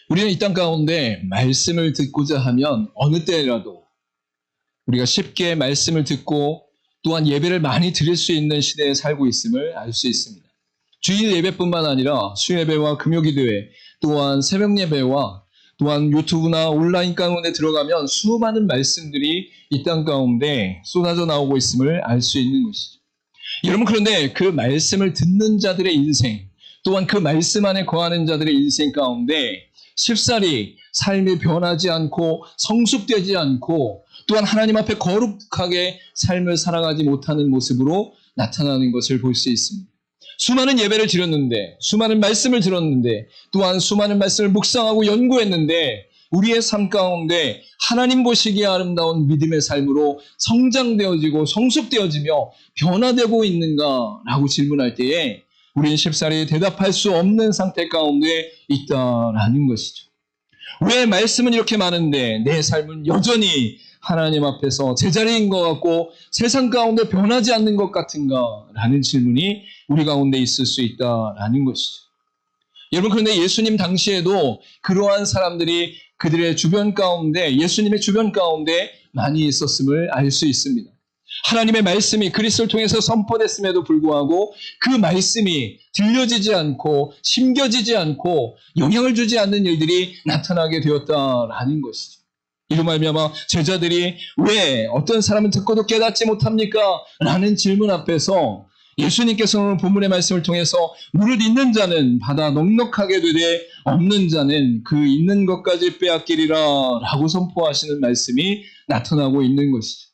우리는 이 땅 가운데 말씀을 듣고자 하면 어느 때라도 우리가 쉽게 말씀을 듣고 또한 예배를 많이 드릴 수 있는 시대에 살고 있음을 알 수 있습니다. 주일 예배뿐만 아니라 수예배와 금요기도회 또한 새벽 예배와 또한 유튜브나 온라인 가운데 들어가면 수많은 말씀들이 이 땅 가운데 쏟아져 나오고 있음을 알 수 있는 것이죠. 여러분, 그런데 그 말씀을 듣는 자들의 인생 또한 그 말씀 안에 거하는 자들의 인생 가운데 쉽사리 삶이 변하지 않고 성숙되지 않고 또한 하나님 앞에 거룩하게 삶을 살아가지 못하는 모습으로 나타나는 것을 볼 수 있습니다. 수많은 예배를 드렸는데, 수많은 말씀을 들었는데, 또한 수많은 말씀을 묵상하고 연구했는데 우리의 삶 가운데 하나님 보시기에 아름다운 믿음의 삶으로 성장되어지고 성숙되어지며 변화되고 있는가라고 질문할 때에 우리는 쉽사리 대답할 수 없는 상태 가운데 있다라는 것이죠. 왜 말씀은 이렇게 많은데 내 삶은 여전히 하나님 앞에서 제자리인 것 같고 세상 가운데 변하지 않는 것 같은가? 라는 질문이 우리 가운데 있을 수 있다라는 것이죠. 여러분, 그런데 예수님 당시에도 그러한 사람들이 그들의 주변 가운데, 예수님의 주변 가운데 많이 있었음을 알 수 있습니다. 하나님의 말씀이 그리스도를 통해서 선포됐음에도 불구하고 그 말씀이 들려지지 않고 심겨지지 않고 영향을 주지 않는 일들이 나타나게 되었다라는 것이죠. 이로 말미암아 제자들이 왜 어떤 사람은 듣고도 깨닫지 못합니까? 라는 질문 앞에서 예수님께서 오늘 본문의 말씀을 통해서 물을 있는 자는 받아 넉넉하게 되되 없는 자는 그 있는 것까지 빼앗기리라 라고 선포하시는 말씀이 나타나고 있는 것이죠.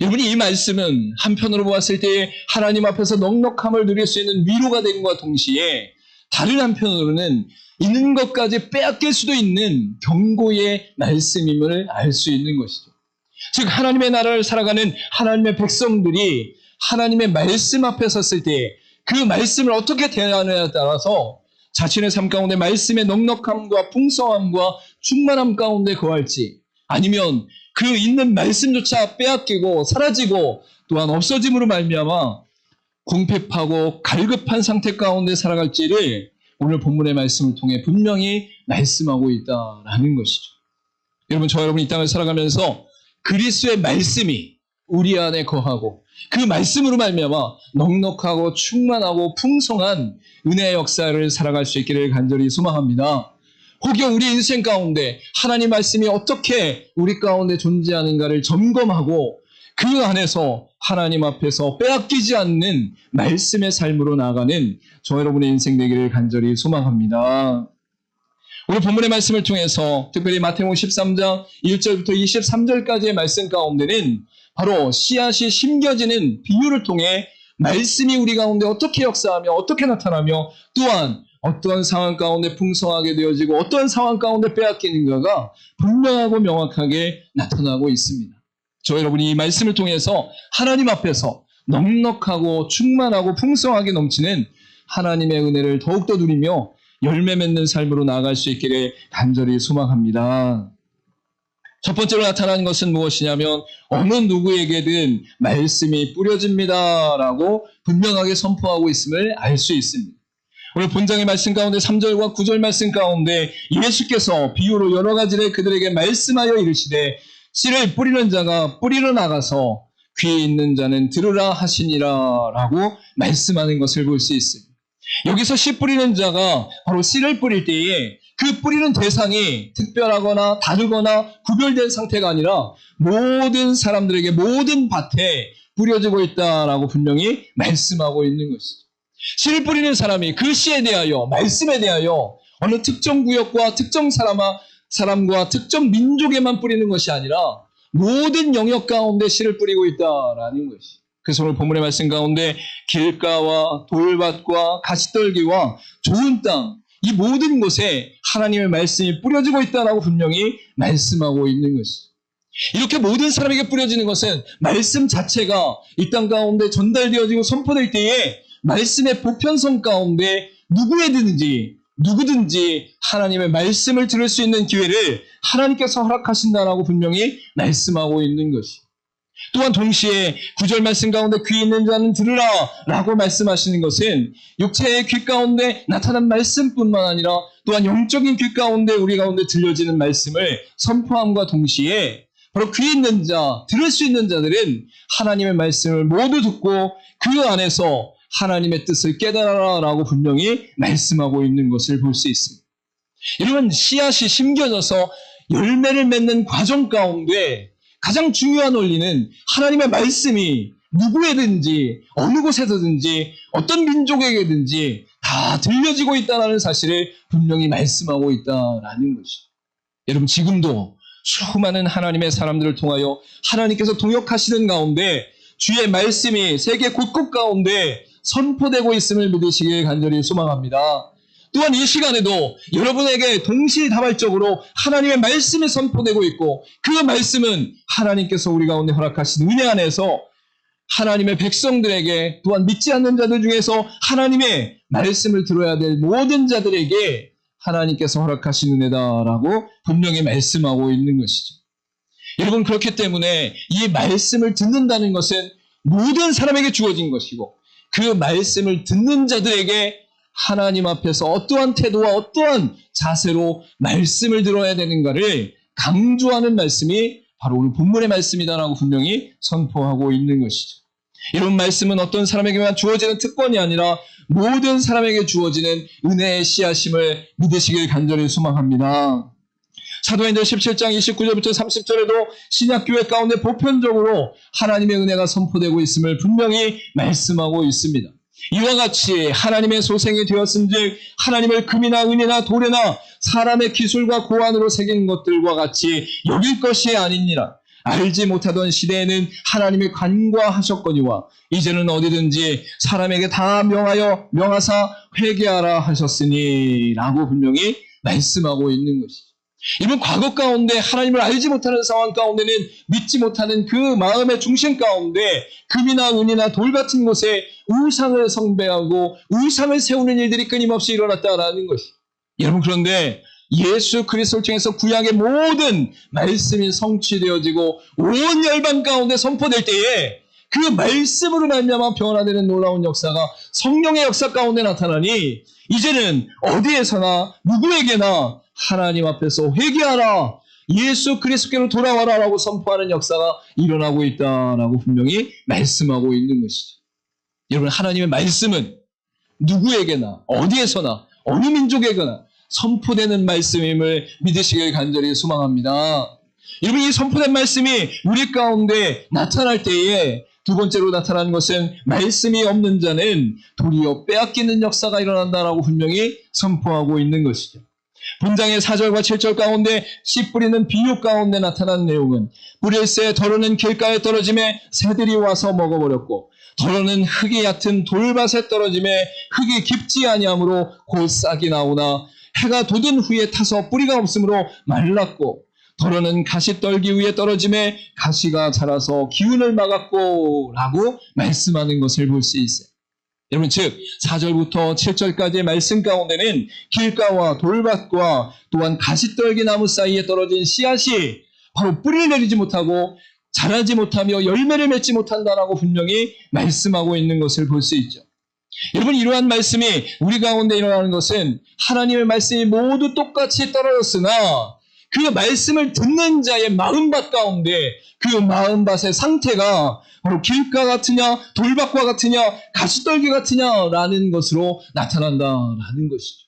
여러분이 이 말씀은 한편으로 보았을 때 하나님 앞에서 넉넉함을 누릴 수 있는 위로가 된것과 동시에 다른 한편으로는 있는 것까지 빼앗길 수도 있는 경고의 말씀임을 알 수 있는 것이죠. 즉 하나님의 나라를 살아가는 하나님의 백성들이 하나님의 말씀 앞에 섰을 때 그 말씀을 어떻게 대하느냐에 따라서 자신의 삶 가운데 말씀의 넉넉함과 풍성함과 충만함 가운데 거할지 아니면 그 있는 말씀조차 빼앗기고 사라지고 또한 없어짐으로 말미암아 궁핍하고 갈급한 상태 가운데 살아갈지를 오늘 본문의 말씀을 통해 분명히 말씀하고 있다라는 것이죠. 여러분, 저 여러분이 이 땅을 살아가면서 그리스도의 말씀이 우리 안에 거하고 그 말씀으로 말미암아 넉넉하고 충만하고 풍성한 은혜의 역사를 살아갈 수 있기를 간절히 소망합니다. 혹여 우리 인생 가운데 하나님 말씀이 어떻게 우리 가운데 존재하는가를 점검하고 그 안에서 하나님 앞에서 빼앗기지 않는 말씀의 삶으로 나아가는 저 여러분의 인생 되기를 간절히 소망합니다. 오늘 본문의 말씀을 통해서 특별히 마태복음 13장 1절부터 23절까지의 말씀 가운데는 바로 씨앗이 심겨지는 비유를 통해 말씀이 우리 가운데 어떻게 역사하며 어떻게 나타나며 또한 어떤 상황 가운데 풍성하게 되어지고 어떤 상황 가운데 빼앗기는가가 분명하고 명확하게 나타나고 있습니다. 저 여러분이 이 말씀을 통해서 하나님 앞에서 넉넉하고 충만하고 풍성하게 넘치는 하나님의 은혜를 더욱더 누리며 열매 맺는 삶으로 나아갈 수 있기를 간절히 소망합니다. 첫 번째로 나타나는 것은 무엇이냐면 어느 누구에게든 말씀이 뿌려집니다라고 분명하게 선포하고 있음을 알 수 있습니다. 오늘 본장의 말씀 가운데 3절과 9절 말씀 가운데 예수께서 비유로 여러 가지를 그들에게 말씀하여 이르시되 씨를 뿌리는 자가 뿌리러 나가서 귀 있는 자는 들으라 하시니라 라고 말씀하는 것을 볼 수 있습니다. 여기서 씨 뿌리는 자가 바로 씨를 뿌릴 때에 그 뿌리는 대상이 특별하거나 다르거나 구별된 상태가 아니라 모든 사람들에게 모든 밭에 뿌려지고 있다라고 분명히 말씀하고 있는 것이죠. 씨를 뿌리는 사람이 그 씨에 대하여 말씀에 대하여 어느 특정 구역과 특정 사람과 특정 민족에만 뿌리는 것이 아니라 모든 영역 가운데 씨를 뿌리고 있다라는 것이. 그래서 오늘 본문의 말씀 가운데 길가와 돌밭과 가시떨기와 좋은 땅 이 모든 곳에 하나님의 말씀이 뿌려지고 있다라고 분명히 말씀하고 있는 것이. 이렇게 모든 사람에게 뿌려지는 것은 말씀 자체가 이 땅 가운데 전달되어지고 선포될 때에 말씀의 보편성 가운데 누구든지 하나님의 말씀을 들을 수 있는 기회를 하나님께서 허락하신다라고 분명히 말씀하고 있는 것이. 또한 동시에 9절 말씀 가운데 귀 있는 자는 들으라 라고 말씀하시는 것은 육체의 귀 가운데 나타난 말씀뿐만 아니라 또한 영적인 귀 가운데 우리 가운데 들려지는 말씀을 선포함과 동시에 바로 귀 있는 자, 들을 수 있는 자들은 하나님의 말씀을 모두 듣고 그 안에서 하나님의 뜻을 깨달아라 라고 분명히 말씀하고 있는 것을 볼 수 있습니다. 여러분, 씨앗이 심겨져서 열매를 맺는 과정 가운데 가장 중요한 원리는 하나님의 말씀이 누구에든지 어느 곳에서든지 어떤 민족에게든지 다 들려지고 있다는 사실을 분명히 말씀하고 있다는 것이죠. 여러분, 지금도 수많은 하나님의 사람들을 통하여 하나님께서 동역하시는 가운데 주의 말씀이 세계 곳곳 가운데 선포되고 있음을 믿으시길 간절히 소망합니다. 또한 이 시간에도 여러분에게 동시다발적으로 하나님의 말씀이 선포되고 있고 그 말씀은 하나님께서 우리 가운데 허락하신 은혜 안에서 하나님의 백성들에게 또한 믿지 않는 자들 중에서 하나님의 말씀을 들어야 될 모든 자들에게 하나님께서 허락하신 은혜다라고 분명히 말씀하고 있는 것이죠. 여러분, 그렇기 때문에 이 말씀을 듣는다는 것은 모든 사람에게 주어진 것이고 그 말씀을 듣는 자들에게 하나님 앞에서 어떠한 태도와 어떠한 자세로 말씀을 들어야 되는가를 강조하는 말씀이 바로 오늘 본문의 말씀이다라고 분명히 선포하고 있는 것이죠. 이런 말씀은 어떤 사람에게만 주어지는 특권이 아니라 모든 사람에게 주어지는 은혜의 씨앗임을 믿으시길 간절히 소망합니다. 사도행전 17장 29절부터 30절에도 신약교회 가운데 보편적으로 하나님의 은혜가 선포되고 있음을 분명히 말씀하고 있습니다. 이와 같이 하나님의 소생이 되었은즉 하나님을 금이나 은이나 돌에나 사람의 기술과 고안으로 새긴 것들과 같이 여길 것이 아니니라. 알지 못하던 시대에는 하나님이 간과하셨거니와 이제는 어디든지 사람에게 다 명하사 회개하라 하셨으니 라고 분명히 말씀하고 있는 것이죠. 이번 과거 가운데 하나님을 알지 못하는 상황 가운데는 믿지 못하는 그 마음의 중심 가운데 금이나 은이나 돌 같은 곳에 우상을 숭배하고 우상을 세우는 일들이 끊임없이 일어났다라는 것이죠. 여러분, 그런데 예수 그리스도를 통해서 구약의 모든 말씀이 성취되어지고 온 열방 가운데 선포될 때에 그 말씀으로 말미암아 변화되는 놀라운 역사가 성령의 역사 가운데 나타나니 이제는 어디에서나 누구에게나 하나님 앞에서 회개하라, 예수 그리스도께로 돌아와라 라고 선포하는 역사가 일어나고 있다라고 분명히 말씀하고 있는 것이죠. 여러분, 하나님의 말씀은 누구에게나 어디에서나 어느 민족에게나 선포되는 말씀임을 믿으시길 간절히 소망합니다. 여러분, 이 선포된 말씀이 우리 가운데 나타날 때에 두 번째로 나타나는 것은 말씀이 없는 자는 도리어 빼앗기는 역사가 일어난다라고 분명히 선포하고 있는 것이죠. 본장의 4절과 7절 가운데 씨 뿌리는 비유 가운데 나타난 내용은 뿌릴새 덜어는 길가에 떨어짐에 새들이 와서 먹어버렸고 덜어는 흙이 얕은 돌밭에 떨어짐에 흙이 깊지 아니하므로 곧 싹이 나오나 해가 돋은 후에 타서 뿌리가 없으므로 말랐고 덜어는 가시떨기 위에 떨어짐에 가시가 자라서 기운을 막았고 라고 말씀하는 것을 볼 수 있어요. 여러분, 즉 4절부터 7절까지의 말씀 가운데는 길가와 돌밭과 또한 가시떨기 나무 사이에 떨어진 씨앗이 바로 뿌리를 내리지 못하고 자라지 못하며 열매를 맺지 못한다라고 분명히 말씀하고 있는 것을 볼 수 있죠. 여러분, 이러한 말씀이 우리 가운데 일어나는 것은 하나님의 말씀이 모두 똑같이 떨어졌으나 그 말씀을 듣는 자의 마음밭 가운데 그 마음밭의 상태가 바로 길가 같으냐 돌밭과 같으냐 가시떨기 같으냐라는 것으로 나타난다라는 것이죠.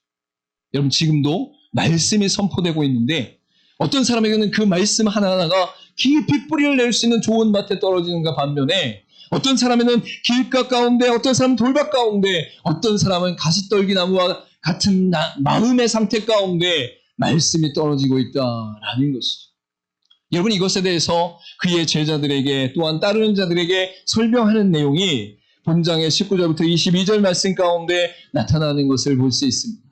여러분, 지금도 말씀이 선포되고 있는데 어떤 사람에게는 그 말씀 하나하나가 깊이 뿌리를 낼 수 있는 좋은 밭에 떨어지는가 반면에 어떤 사람에는 길가 가운데, 어떤 사람은 돌밭 가운데, 어떤 사람은 가시떨기 나무와 같은 마음의 상태 가운데 말씀이 떨어지고 있다라는 것이죠. 여러분, 이것에 대해서 그의 제자들에게 또한 따르는 자들에게 설명하는 내용이 본장의 19절부터 22절 말씀 가운데 나타나는 것을 볼 수 있습니다.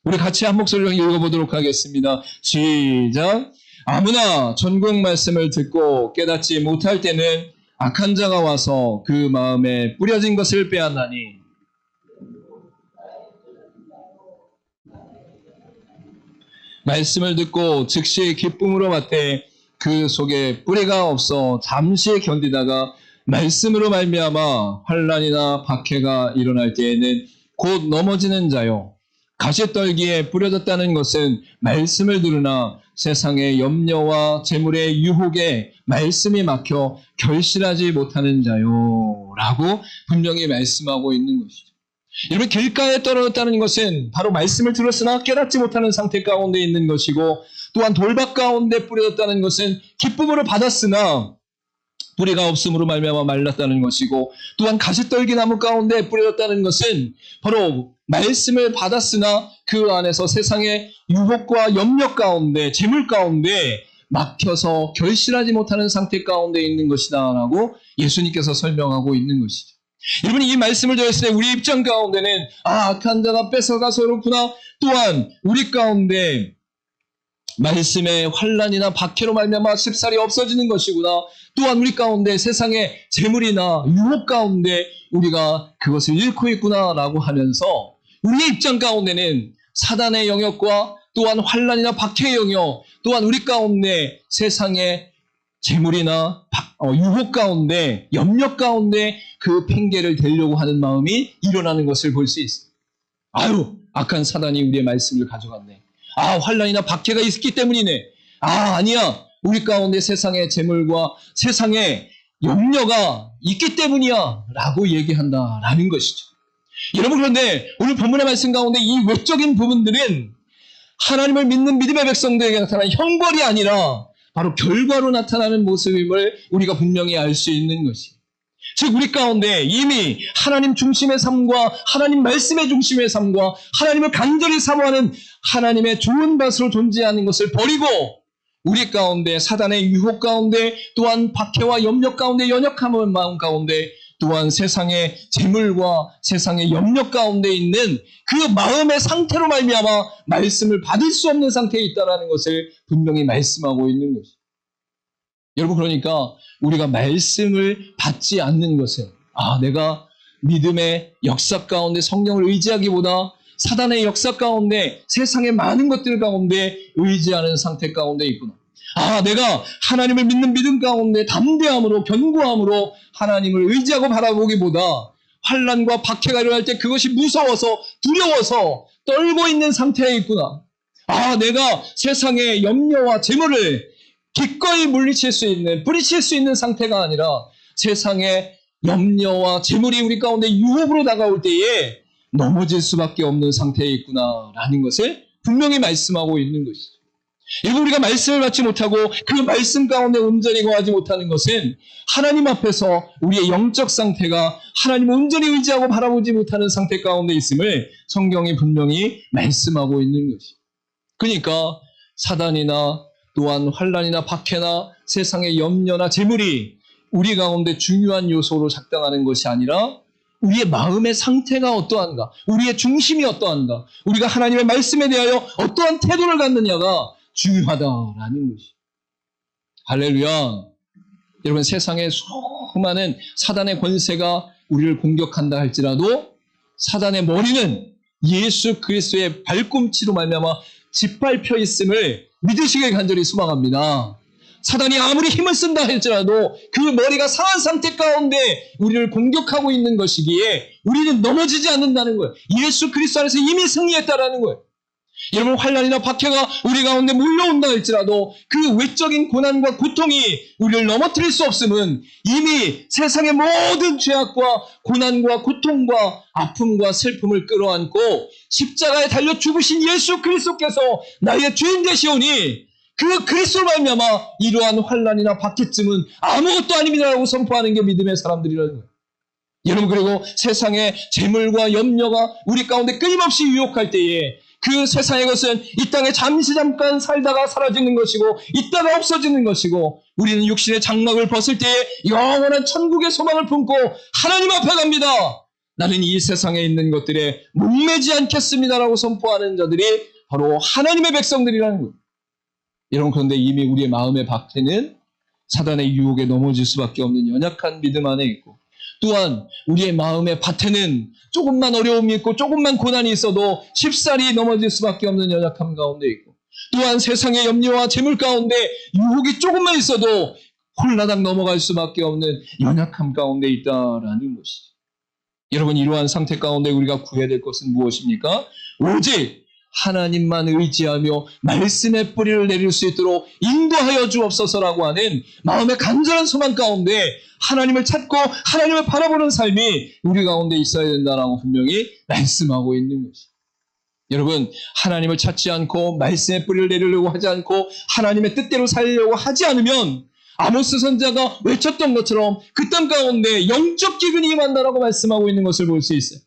우리 같이 한 목소리로 읽어보도록 하겠습니다. 시작. 아무나 전국 말씀을 듣고 깨닫지 못할 때는 악한 자가 와서 그 마음에 뿌려진 것을 빼앗나니 말씀을 듣고 즉시 기쁨으로 받되 그 속에 뿌리가 없어 잠시 견디다가 말씀으로 말미암아 환난이나 박해가 일어날 때에는 곧 넘어지는 자요. 가시떨기에 뿌려졌다는 것은 말씀을 들으나 세상의 염려와 재물의 유혹에 말씀이 막혀 결실하지 못하는 자요. 라고 분명히 말씀하고 있는 것이죠. 여러분, 길가에 떨어졌다는 것은 바로 말씀을 들었으나 깨닫지 못하는 상태 가운데 있는 것이고, 또한 돌밭 가운데 뿌려졌다는 것은 기쁨으로 받았으나 뿌리가 없음으로 말미암아 말랐다는 것이고, 또한 가시떨기 나무 가운데 뿌려졌다는 것은 바로 말씀을 받았으나 그 안에서 세상의 유혹과 염려 가운데, 재물 가운데 막혀서 결실하지 못하는 상태 가운데 있는 것이다 라고 예수님께서 설명하고 있는 것이죠. 여러분, 이 말씀을 들었을 때 우리 입장 가운데는 악한 자가 뺏어가서 그렇구나, 또한 우리 가운데 말씀의 환난이나 박해로 말미암아 쉽사리 없어지는 것이구나, 또한 우리 가운데 세상의 재물이나 유혹 가운데 우리가 그것을 잃고 있구나 라고 하면서 우리의 입장 가운데는 사단의 영역과 또한 환난이나 박해의 영역, 또한 우리 가운데 세상의 재물이나 유혹 가운데, 염려 가운데 그 핑계를 대려고 하는 마음이 일어나는 것을 볼 수 있습니다. 아유, 악한 사단이 우리의 말씀을 가져갔네. 환난이나 박해가 있기 때문이네. 아니야. 우리 가운데 세상의 재물과 세상의 염려가 있기 때문이야. 라고 얘기한다라는 것이죠. 여러분, 그런데 오늘 본문의 말씀 가운데 이 외적인 부분들은 하나님을 믿는 믿음의 백성들에게 나타나는 형벌이 아니라 바로 결과로 나타나는 모습임을 우리가 분명히 알 수 있는 것이에요. 즉, 우리 가운데 이미 하나님 중심의 삶과 하나님 말씀의 중심의 삶과 하나님을 간절히 사모하는 하나님의 좋은 밭으로 존재하는 것을 버리고 우리 가운데 사단의 유혹 가운데, 또한 박해와 염려 가운데, 연약함의 마음 가운데, 또한 세상의 재물과 세상의 염려 가운데 있는 그 마음의 상태로 말미암아 말씀을 받을 수 없는 상태에 있다는 것을 분명히 말씀하고 있는 것이죠. 여러분, 그러니까 우리가 말씀을 받지 않는 것은 내가 믿음의 역사 가운데 성령을 의지하기보다 사단의 역사 가운데 세상의 많은 것들 가운데 의지하는 상태 가운데 있구나. 내가 하나님을 믿는 믿음 가운데 담대함으로, 견고함으로 하나님을 의지하고 바라보기보다 환난과 박해가 일어날 때 그것이 무서워서, 두려워서 떨고 있는 상태에 있구나. 내가 세상의 염려와 재물을 기꺼이 물리칠 수 있는, 뿌리칠 수 있는 상태가 아니라 세상의 염려와 재물이 우리 가운데 유혹으로 다가올 때에 넘어질 수밖에 없는 상태에 있구나라는 것을 분명히 말씀하고 있는 것이죠. 여러분, 우리가 말씀을 받지 못하고 그 말씀 가운데 온전히 거하지 못하는 것은 하나님 앞에서 우리의 영적 상태가 하나님을 온전히 의지하고 바라보지 못하는 상태 가운데 있음을 성경이 분명히 말씀하고 있는 것이죠. 그러니까 사단이나 또한 환난이나 박해나 세상의 염려나 재물이 우리 가운데 중요한 요소로 작동하는 것이 아니라 우리의 마음의 상태가 어떠한가, 우리의 중심이 어떠한가, 우리가 하나님의 말씀에 대하여 어떠한 태도를 갖느냐가 중요하다라는 것이. 할렐루야. 여러분, 세상의 수많은 사단의 권세가 우리를 공격한다 할지라도 사단의 머리는 예수 그리스도의 발꿈치로 말미암아 짓밟혀 있음을 믿으시길 간절히 소망합니다. 사단이 아무리 힘을 쓴다 할지라도 그 머리가 상한 상태 가운데 우리를 공격하고 있는 것이기에 우리는 넘어지지 않는다는 거예요. 예수 그리스도 안에서 이미 승리했다라는 거예요. 여러분, 환난이나 박해가 우리 가운데 몰려온다 할지라도 그 외적인 고난과 고통이 우리를 넘어뜨릴 수 없음은 이미 세상의 모든 죄악과 고난과 고통과 아픔과 슬픔을 끌어안고 십자가에 달려 죽으신 예수 그리스도께서 나의 주인 되시오니 그 그리스도로 말미암아 이러한 환난이나 박해쯤은 아무것도 아닙니다라고 선포하는 게 믿음의 사람들이라는 거예요. 여러분, 그리고 세상의 재물과 염려가 우리 가운데 끊임없이 유혹할 때에 그 세상의 것은 이 땅에 잠깐 살다가 사라지는 것이고 있다가 없어지는 것이고 우리는 육신의 장막을 벗을 때에 영원한 천국의 소망을 품고 하나님 앞에 갑니다. 나는 이 세상에 있는 것들에 목매지 않겠습니다라고 선포하는 자들이 바로 하나님의 백성들이라는 거예요. 여러분, 그런데 이미 우리의 마음의 박해는 사단의 유혹에 넘어질 수밖에 없는 연약한 믿음 안에 있고, 또한 우리의 마음의 밭에는 조금만 어려움이 있고 조금만 고난이 있어도 쉽사리 넘어질 수밖에 없는 연약함 가운데 있고, 또한 세상의 염려와 재물 가운데 유혹이 조금만 있어도 홀라당 넘어갈 수밖에 없는 연약함 가운데 있다라는 것이죠. 여러분, 이러한 상태 가운데 우리가 구해야 될 것은 무엇입니까? 오직 하나님만 의지하며 말씀의 뿌리를 내릴 수 있도록 인도하여 주옵소서라고 하는 마음의 간절한 소망 가운데 하나님을 찾고 하나님을 바라보는 삶이 우리 가운데 있어야 된다라고 분명히 말씀하고 있는 것이죠. 여러분, 하나님을 찾지 않고 말씀의 뿌리를 내리려고 하지 않고 하나님의 뜻대로 살려고 하지 않으면 아모스 선지자가 외쳤던 것처럼 그 땅 가운데 영적 기근이 임한다라고 말씀하고 있는 것을 볼 수 있어요.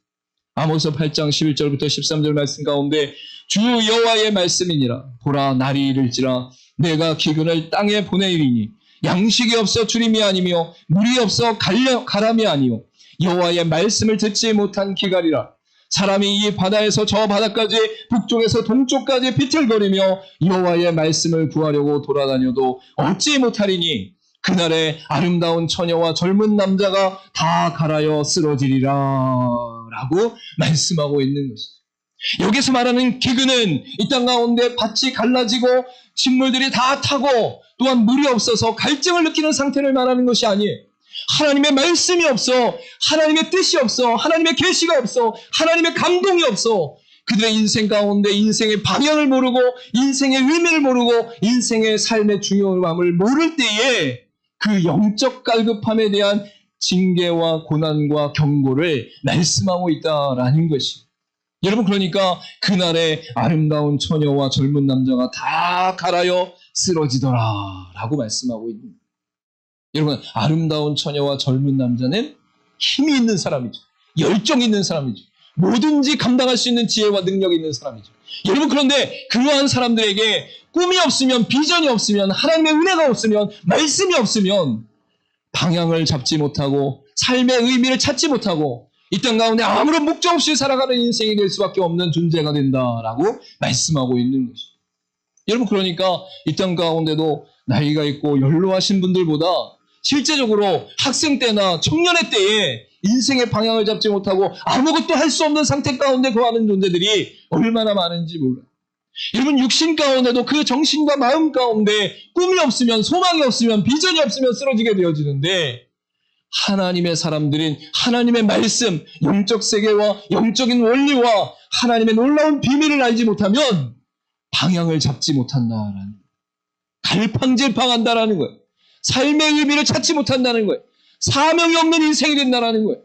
아모스 8장 11절부터 13절 말씀 가운데 주 여호와의 말씀이니라. 보라, 날이 이를지라 내가 기근을 땅에 보내리니 양식이 없어 주림이 아니며 물이 없어 가람이 아니요 여호와의 말씀을 듣지 못한 기갈이라. 사람이 이 바다에서 저 바다까지 북쪽에서 동쪽까지 비틀거리며 여호와의 말씀을 구하려고 돌아다녀도 얻지 못하리니 그날에 아름다운 처녀와 젊은 남자가 다 갈아여 쓰러지리라 라고 말씀하고 있는 것이죠. 여기서 말하는 기근은 이 땅 가운데 밭이 갈라지고 식물들이 다 타고 또한 물이 없어서 갈증을 느끼는 상태를 말하는 것이 아니에요. 하나님의 말씀이 없어, 하나님의 뜻이 없어, 하나님의 계시가 없어, 하나님의 감동이 없어. 그들의 인생 가운데 인생의 방향을 모르고 인생의 의미를 모르고 인생의 삶의 중요함을 모를 때에 그 영적 갈급함에 대한 징계와 고난과 경고를 말씀하고 있다라는 것이. 여러분, 그러니까 그날에 아름다운 처녀와 젊은 남자가 다 갈아여 쓰러지더라 라고 말씀하고 있는 거예요. 여러분, 아름다운 처녀와 젊은 남자는 힘이 있는 사람이죠. 열정이 있는 사람이죠. 뭐든지 감당할 수 있는 지혜와 능력이 있는 사람이죠. 여러분, 그런데 그러한 사람들에게 꿈이 없으면, 비전이 없으면, 하나님의 은혜가 없으면, 말씀이 없으면 방향을 잡지 못하고 삶의 의미를 찾지 못하고 이 땅 가운데 아무런 목적 없이 살아가는 인생이 될 수밖에 없는 존재가 된다라고 말씀하고 있는 것이죠. 여러분, 그러니까 이 땅 가운데도 나이가 있고 연로하신 분들보다 실제적으로 학생 때나 청년의 때에 인생의 방향을 잡지 못하고 아무것도 할 수 없는 상태 가운데 거하는 존재들이 얼마나 많은지 몰라요. 여러분, 육신 가운데도 그 정신과 마음 가운데 꿈이 없으면, 소망이 없으면, 비전이 없으면 쓰러지게 되어지는데 하나님의 사람들인 하나님의 말씀, 영적 세계와 영적인 원리와 하나님의 놀라운 비밀을 알지 못하면 방향을 잡지 못한다라는, 갈팡질팡한다라는 거예요. 삶의 의미를 찾지 못한다는 거예요. 사명이 없는 인생이 된다라는 거예요.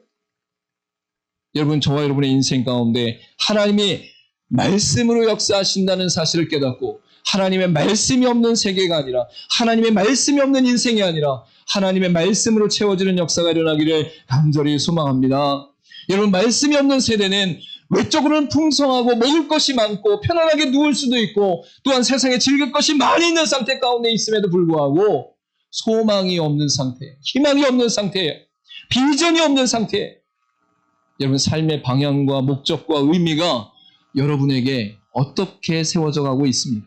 여러분, 저와 여러분의 인생 가운데 하나님이 말씀으로 역사하신다는 사실을 깨닫고 하나님의 말씀이 없는 세계가 아니라, 하나님의 말씀이 없는 인생이 아니라 하나님의 말씀으로 채워지는 역사가 일어나기를 간절히 소망합니다. 여러분, 말씀이 없는 세대는 외적으로는 풍성하고 먹을 것이 많고 편안하게 누울 수도 있고 또한 세상에 즐길 것이 많이 있는 상태 가운데 있음에도 불구하고 소망이 없는 상태, 희망이 없는 상태예요. 비전이 없는 상태예요. 여러분, 삶의 방향과 목적과 의미가 여러분에게 어떻게 세워져 가고 있습니까?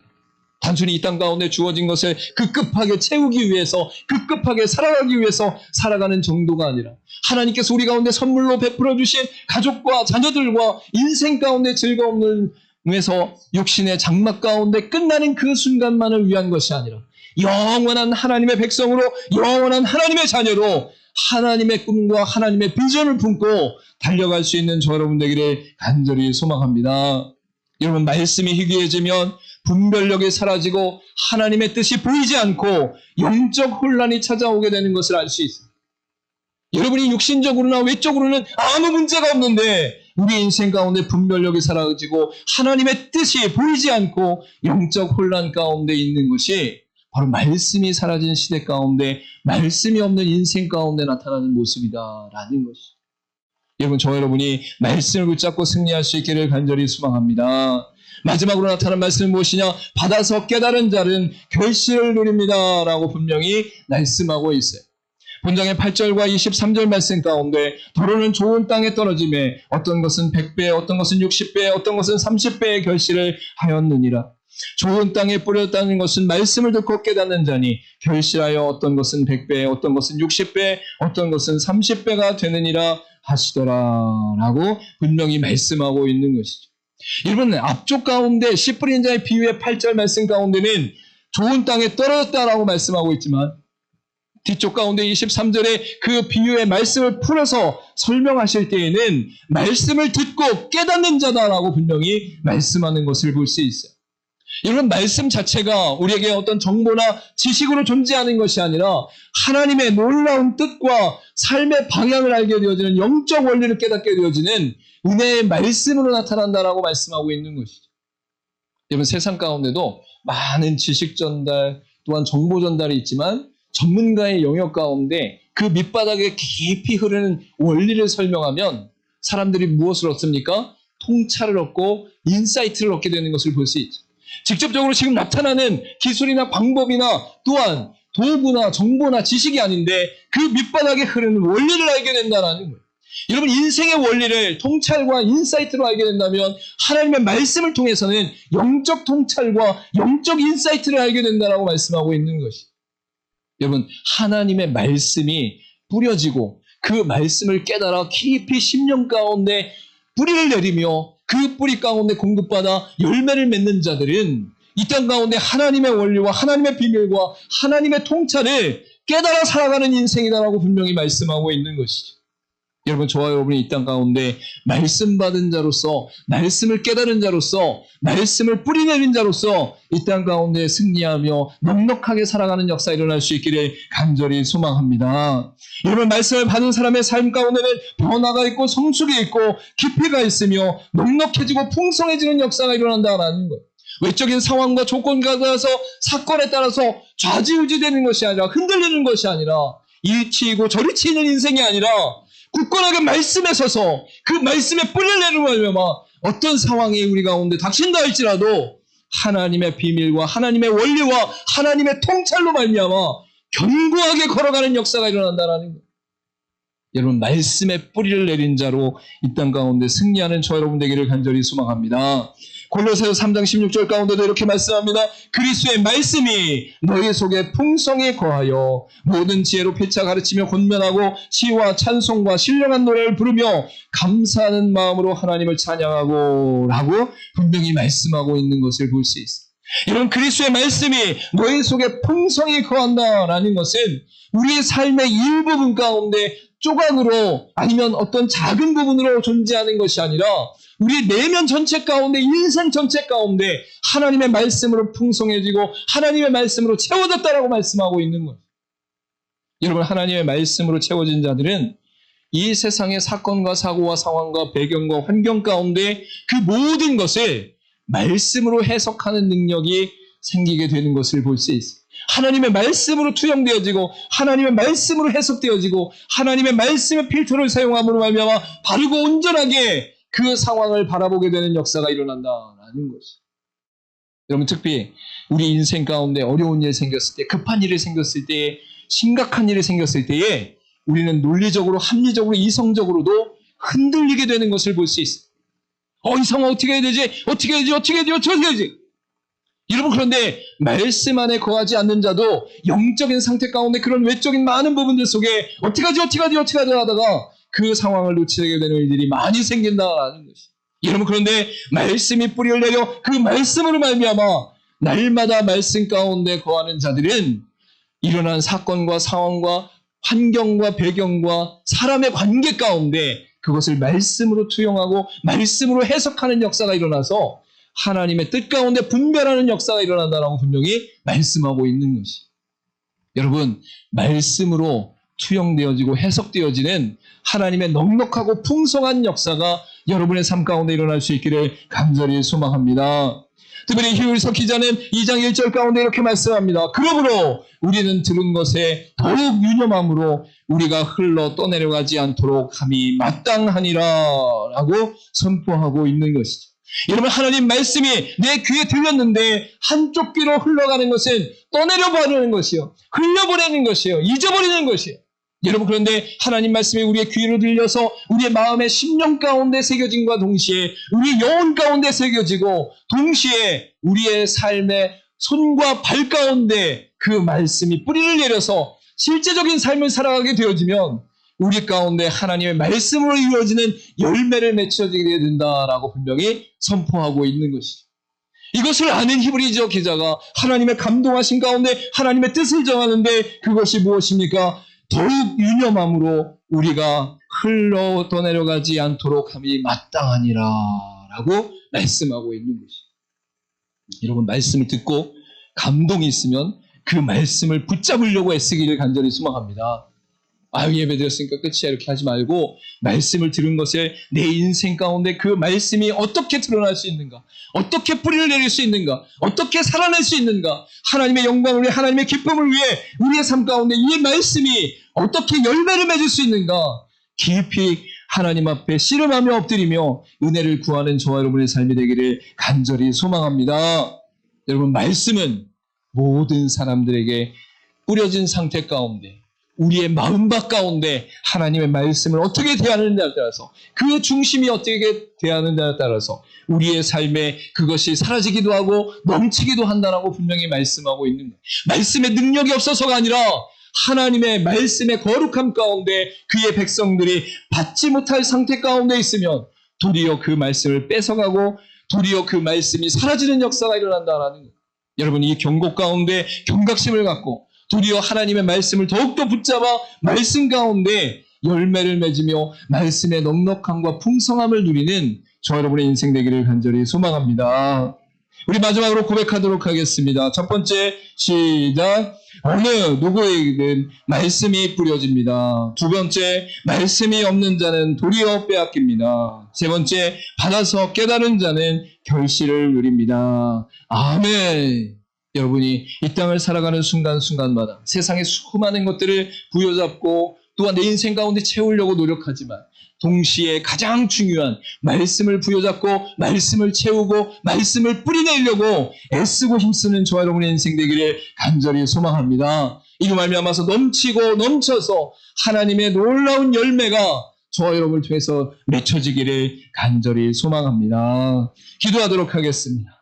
단순히 이 땅 가운데 주어진 것을 급급하게 채우기 위해서, 급급하게 살아가기 위해서 살아가는 정도가 아니라 하나님께서 우리 가운데 선물로 베풀어 주신 가족과 자녀들과 인생 가운데 즐거움에서 육신의 장막 가운데 끝나는 그 순간만을 위한 것이 아니라 영원한 하나님의 백성으로, 영원한 하나님의 자녀로 하나님의 꿈과 하나님의 비전을 품고 달려갈 수 있는 저 여러분 되기를 간절히 소망합니다. 여러분, 말씀이 희귀해지면 분별력이 사라지고 하나님의 뜻이 보이지 않고 영적 혼란이 찾아오게 되는 것을 알 수 있습니다. 여러분이 육신적으로나 외적으로는 아무 문제가 없는데 우리 인생 가운데 분별력이 사라지고 하나님의 뜻이 보이지 않고 영적 혼란 가운데 있는 것이 바로 말씀이 사라진 시대 가운데, 말씀이 없는 인생 가운데 나타나는 모습이다라는 것이죠. 여러분, 저 여러분이 말씀을 붙잡고 승리할 수 있기를 간절히 소망합니다. 마지막으로 나타난 말씀은 무엇이냐? 받아서 깨달은 자는 결실을 누립니다 라고 분명히 말씀하고 있어요. 본장의 8절과 23절 말씀 가운데 도로는 좋은 땅에 떨어짐에 어떤 것은 100배, 어떤 것은 60배, 어떤 것은 30배의 결실을 하였느니라. 좋은 땅에 뿌렸다는 것은 말씀을 듣고 깨닫는 자니 결실하여 어떤 것은 100배, 어떤 것은 60배, 어떤 것은 30배가 되느니라 하시더라 라고 분명히 말씀하고 있는 것이죠. 여러분, 앞쪽 가운데 씨 뿌린 자의 비유의 8절 말씀 가운데는 좋은 땅에 떨어졌다라고 말씀하고 있지만, 뒤쪽 가운데 23절에 그 비유의 말씀을 풀어서 설명하실 때에는 말씀을 듣고 깨닫는 자다라고 분명히 말씀하는 것을 볼 수 있어요. 여러분, 말씀 자체가 우리에게 어떤 정보나 지식으로 존재하는 것이 아니라 하나님의 놀라운 뜻과 삶의 방향을 알게 되어지는 영적 원리를 깨닫게 되어지는 은혜의 말씀으로 나타난다라고 말씀하고 있는 것이죠. 여러분, 세상 가운데도 많은 지식 전달 또한 정보 전달이 있지만 전문가의 영역 가운데 그 밑바닥에 깊이 흐르는 원리를 설명하면 사람들이 무엇을 얻습니까? 통찰을 얻고 인사이트를 얻게 되는 것을 볼 수 있죠. 직접적으로 지금 나타나는 기술이나 방법이나 또한 도구나 정보나 지식이 아닌데 그 밑바닥에 흐르는 원리를 알게 된다는 거예요. 여러분, 인생의 원리를 통찰과 인사이트로 알게 된다면 하나님의 말씀을 통해서는 영적 통찰과 영적 인사이트를 알게 된다라고 말씀하고 있는 것이. 여러분, 하나님의 말씀이 뿌려지고 그 말씀을 깨달아 깊이 심령 가운데 뿌리를 내리며 그 뿌리 가운데 공급받아 열매를 맺는 자들은 이 땅 가운데 하나님의 원리와 하나님의 비밀과 하나님의 통찰을 깨달아 살아가는 인생이다라고 분명히 말씀하고 있는 것이죠. 여러분, 저와 여러분이 이 땅 가운데 말씀 받은 자로서, 말씀을 깨달은 자로서, 말씀을 뿌리내린 자로서 이 땅 가운데 승리하며 넉넉하게 살아가는 역사 일어날 수 있기를 간절히 소망합니다. 여러분, 말씀을 받은 사람의 삶 가운데는 변화가 있고 성숙이 있고 깊이가 있으며 넉넉해지고 풍성해지는 역사가 일어난다는 것. 외적인 상황과 조건에 따라서 사건에 따라서 좌지우지되는 것이 아니라 흔들리는 것이 아니라 이치이고 저리 치이는 인생이 아니라 굳건하게 말씀에 서서 그 말씀에 뿌리를 내리면 어떤 상황이 우리 가운데 닥친다 할지라도 하나님의 비밀과 하나님의 원리와 하나님의 통찰로 말미암아 견고하게 걸어가는 역사가 일어난다는 거예요. 여러분, 말씀에 뿌리를 내린 자로 이 땅 가운데 승리하는 저 여러분 되기를 간절히 소망합니다. 골로새서 3장 16절 가운데도 이렇게 말씀합니다. 그리스도의 말씀이 너희 속에 풍성히 거하여 모든 지혜로 피차 가르치며 권면하고 시와 찬송과 신령한 노래를 부르며 감사하는 마음으로 하나님을 찬양하고 라고 분명히 말씀하고 있는 것을 볼 수 있습니다. 여러분, 그리스도의 말씀이 너희 속에 풍성히 거한다라는 것은 우리의 삶의 일부분 가운데 조각으로 아니면 어떤 작은 부분으로 존재하는 것이 아니라 우리 내면 전체 가운데, 인생 전체 가운데 하나님의 말씀으로 풍성해지고 하나님의 말씀으로 채워졌다라고 말씀하고 있는 거예요. 여러분, 하나님의 말씀으로 채워진 자들은 이 세상의 사건과 사고와 상황과 배경과 환경 가운데 그 모든 것을 말씀으로 해석하는 능력이 생기게 되는 것을 볼 수 있어요. 하나님의 말씀으로 투영되어지고 하나님의 말씀으로 해석되어지고 하나님의 말씀의 필터를 사용함으로 말미암아 바르고 온전하게 그 상황을 바라보게 되는 역사가 일어난다라는 것이. 여러분, 특히 우리 인생 가운데 어려운 일이 생겼을 때, 급한 일이 생겼을 때에, 심각한 일이 생겼을 때에 우리는 논리적으로, 합리적으로, 이성적으로도 흔들리게 되는 것을 볼 수 있어요. 이 상황 어떻게 해야 되지? 어떻게 해야 되지? 어떻게 해야 되지? 어떻게 해야 되지? 여러분, 그런데 말씀 안에 거하지 않는 자도 영적인 상태 가운데 그런 외적인 많은 부분들 속에 어떻게 하지 하다가 그 상황을 놓치게 되는 일들이 많이 생긴다는 것이. 여러분, 그런데 말씀이 뿌리를 내려 그 말씀으로 말미암아 날마다 말씀 가운데 거하는 자들은 일어난 사건과 상황과 환경과 배경과 사람의 관계 가운데 그것을 말씀으로 투영하고 말씀으로 해석하는 역사가 일어나서 하나님의 뜻 가운데 분별하는 역사가 일어난다라고 분명히 말씀하고 있는 것이. 여러분, 말씀으로 투영되어지고 해석되어지는 하나님의 넉넉하고 풍성한 역사가 여러분의 삶 가운데 일어날 수 있기를 간절히 소망합니다. 특별히 히브리서 기자는 2장 1절 가운데 이렇게 말씀합니다. 그러므로 우리는 들은 것에 더욱 유념함으로 우리가 흘러 떠내려가지 않도록 함이 마땅하니라 라고 선포하고 있는 것이죠. 여러분, 하나님 말씀이 내 귀에 들렸는데 한쪽 귀로 흘러가는 것은 떠내려버리는 것이요, 흘려보내는 것이요, 잊어버리는 것이요. 여러분, 그런데 하나님 말씀이 우리의 귀로 들려서 우리의 마음의 심령 가운데 새겨짐과 동시에 우리의 영혼 가운데 새겨지고 동시에 우리의 삶의 손과 발 가운데 그 말씀이 뿌리를 내려서 실제적인 삶을 살아가게 되어지면 우리 가운데 하나님의 말씀으로 이루어지는 열매를 맺혀지게 된다라고 분명히 선포하고 있는 것이죠. 이것을 아는 히브리서 기자가 하나님의 감동하신 가운데 하나님의 뜻을 정하는데 그것이 무엇입니까? 더욱 유념함으로 우리가 흘러 떠내려가지 않도록 함이 마땅하니라 라고 말씀하고 있는 것이죠. 여러분, 말씀을 듣고 감동이 있으면 그 말씀을 붙잡으려고 애쓰기를 간절히 소망합니다. 예배 드렸으니까 끝이야 이렇게 하지 말고 말씀을 들은 것에 내 인생 가운데 그 말씀이 어떻게 드러날 수 있는가, 어떻게 뿌리를 내릴 수 있는가, 어떻게 살아낼 수 있는가, 하나님의 영광을 위해, 하나님의 기쁨을 위해 우리의 삶 가운데 이 말씀이 어떻게 열매를 맺을 수 있는가, 깊이 하나님 앞에 씨름하며 엎드리며 은혜를 구하는 저와 여러분의 삶이 되기를 간절히 소망합니다. 여러분, 말씀은 모든 사람들에게 뿌려진 상태 가운데 우리의 마음밭 가운데 하나님의 말씀을 어떻게 대하느냐에 따라서, 그 중심이 어떻게 대하느냐에 따라서 우리의 삶에 그것이 사라지기도 하고 넘치기도 한다라고 분명히 말씀하고 있는 거예요. 말씀의 능력이 없어서가 아니라 하나님의 말씀의 거룩함 가운데 그의 백성들이 받지 못할 상태 가운데 있으면 도리어 그 말씀을 뺏어가고 도리어 그 말씀이 사라지는 역사가 일어난다라는 거예요. 여러분, 이 경고 가운데 경각심을 갖고 도리어 하나님의 말씀을 더욱더 붙잡아 말씀 가운데 열매를 맺으며 말씀의 넉넉함과 풍성함을 누리는 저 여러분의 인생 되기를 간절히 소망합니다. 우리 마지막으로 고백하도록 하겠습니다. 첫 번째, 시작. 어느 누구에게든 말씀이 뿌려집니다. 두 번째, 말씀이 없는 자는 도리어 빼앗깁니다. 세 번째, 받아서 깨달은 자는 결실을 누립니다. 아멘. 여러분이 이 땅을 살아가는 순간순간마다 세상의 수많은 것들을 부여잡고 또한 내 인생 가운데 채우려고 노력하지만 동시에 가장 중요한 말씀을 부여잡고 말씀을 채우고 말씀을 뿌리내려고 애쓰고 힘쓰는 저와 여러분의 인생 되기를 간절히 소망합니다. 이로 말미암아서 넘치고 넘쳐서 하나님의 놀라운 열매가 저와 여러분을 통해서 맺혀지기를 간절히 소망합니다. 기도하도록 하겠습니다.